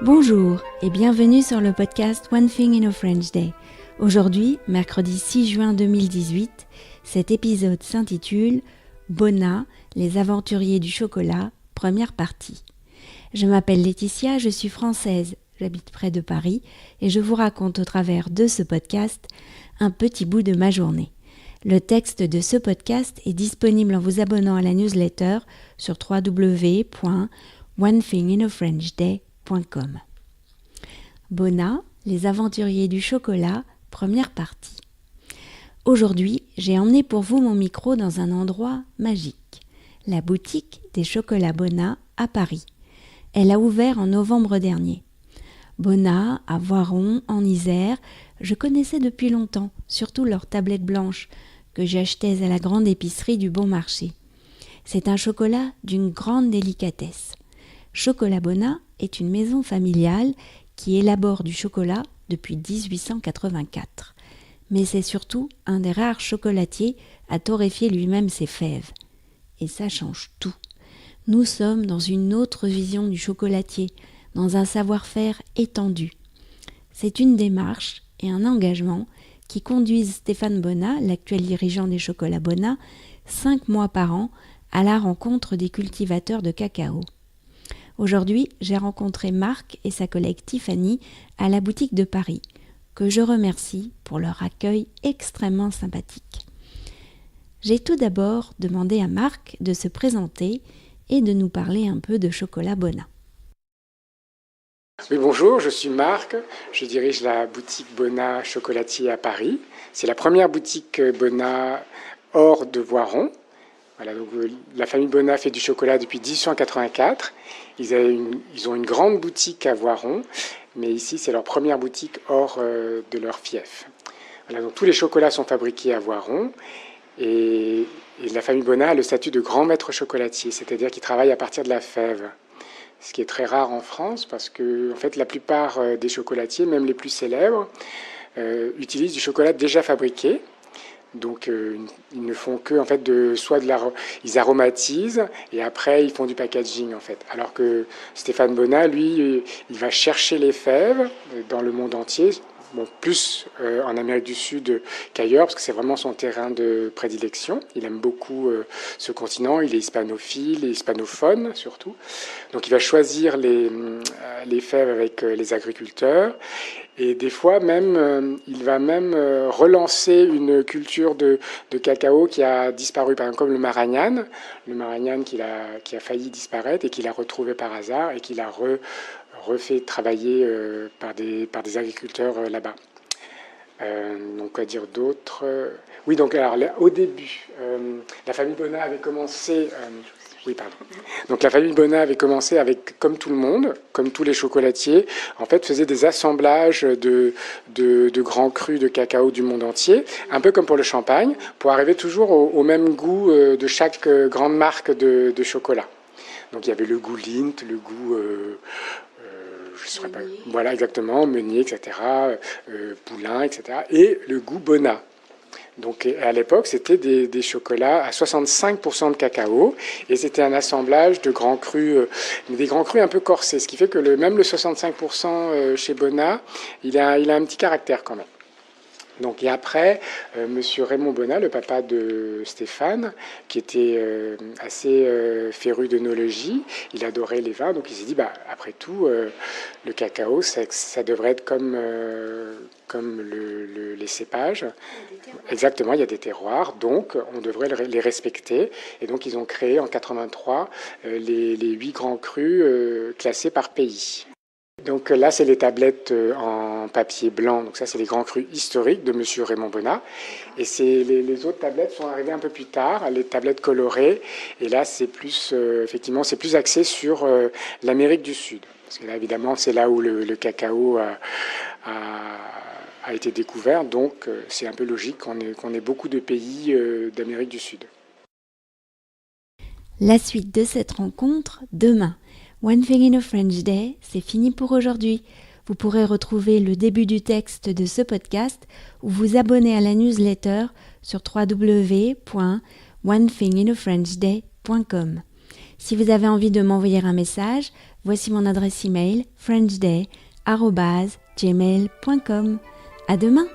Bonjour et bienvenue sur le podcast One Thing in a French Day. Aujourd'hui, mercredi 6 juin 2018, cet épisode s'intitule « Bonna, les aventuriers du chocolat, première partie ». Je m'appelle Laetitia, je suis française, j'habite près de Paris et je vous raconte au travers de ce podcast un petit bout de ma journée. Le texte de ce podcast est disponible en vous abonnant à la newsletter sur www.onethinginafrenchday.com. Bonna, les aventuriers du chocolat, première partie. Aujourd'hui, j'ai emmené pour vous mon micro dans un endroit magique, la boutique des chocolats Bonna à Paris. Elle a ouvert en novembre dernier. Bonna, à Voiron, en Isère, je connaissais depuis longtemps, surtout leurs tablettes blanches, que j'achetais à la grande épicerie du Bon Marché. C'est un chocolat d'une grande délicatesse. Chocolat Bonna est une maison familiale qui élabore du chocolat depuis 1884. Mais c'est surtout un des rares chocolatiers à torréfier lui-même ses fèves. Et ça change tout. Nous sommes dans une autre vision du chocolatier, dans un savoir-faire étendu. C'est une démarche et un engagement qui conduisent Stéphane Bonna, l'actuel dirigeant des chocolats Bonna, 5 mois par an à la rencontre des cultivateurs de cacao. Aujourd'hui, j'ai rencontré Marc et sa collègue Tiffany à la boutique de Paris, que je remercie pour leur accueil extrêmement sympathique. J'ai tout d'abord demandé à Marc de se présenter et de nous parler un peu de chocolat Bonna. Oui, bonjour, je suis Marc, je dirige la boutique Bonna Chocolatier à Paris. C'est la première boutique Bonna hors de Voiron. Voilà, donc, la famille Bonna fait du chocolat depuis 1884. Ils ont une grande boutique à Voiron, mais ici c'est leur première boutique hors de leur fief. Voilà, donc tous les chocolats sont fabriqués à Voiron et la famille Bonna a le statut de grand maître chocolatier, c'est-à-dire qu'ils travaillent à partir de la fève. Ce qui est très rare en France parce que en fait, la plupart des chocolatiers, même les plus célèbres, utilisent du chocolat déjà fabriqué. Donc ils ne font que en fait ils aromatisent et après ils font du packaging en fait. Alors que Stéphane Bonna, lui, il va chercher les fèves dans le monde entier. Bon, plus en Amérique du Sud qu'ailleurs, parce que c'est vraiment son terrain de prédilection. Il aime beaucoup ce continent, il est hispanophile et hispanophone surtout. Donc il va choisir les fèves avec les agriculteurs. Et des fois, il va même relancer une culture de cacao qui a disparu, par exemple comme le Marañón qui a failli disparaître et qu'il a retrouvé par hasard et qu'il a refait travailler par des agriculteurs là-bas. Donc, quoi dire d'autre Oui, donc alors, au début, la famille Bonna avait commencé... Donc la famille Bonna avait commencé avec, comme tout le monde, comme tous les chocolatiers, en fait faisait des assemblages de grands crus de cacao du monde entier, un peu comme pour le champagne, pour arriver toujours au même goût de chaque grande marque de chocolat. Donc il y avait le goût Lindt, le goût... je ne saurais pas, voilà exactement, Meunier, etc., Poulain, etc., et le goût Bonna. Donc à l'époque, c'était des chocolats à 65% de cacao et c'était un assemblage de grands crus, des grands crus un peu corsés, ce qui fait que même le 65% chez Bonna, il a un petit caractère quand même. Donc, et après, monsieur Raymond Bonna, le papa de Stéphane, qui était assez féru d'œnologie, il adorait les vins, donc il s'est dit, après tout, le cacao, ça devrait être comme les cépages. Exactement, il y a des terroirs, donc on devrait les respecter. Et donc, ils ont créé en 83 les 8 grands crus classés par pays. Donc là, c'est les tablettes en papier blanc. Donc ça, c'est les grands crus historiques de monsieur Raymond Bonna. Et les autres tablettes sont arrivées un peu plus tard, les tablettes colorées. Et là, c'est plus, effectivement, c'est plus axé sur l'Amérique du Sud. Parce que là, évidemment, c'est là où le cacao a été découvert. Donc, c'est un peu logique qu'on ait beaucoup de pays d'Amérique du Sud. La suite de cette rencontre, demain. One Thing in a French Day, c'est fini pour aujourd'hui. Vous pourrez retrouver le début du texte de ce podcast ou vous abonner à la newsletter sur www.onethinginafrenchday.com. Si vous avez envie de m'envoyer un message, voici mon adresse email frenchday@gmail.com. À demain!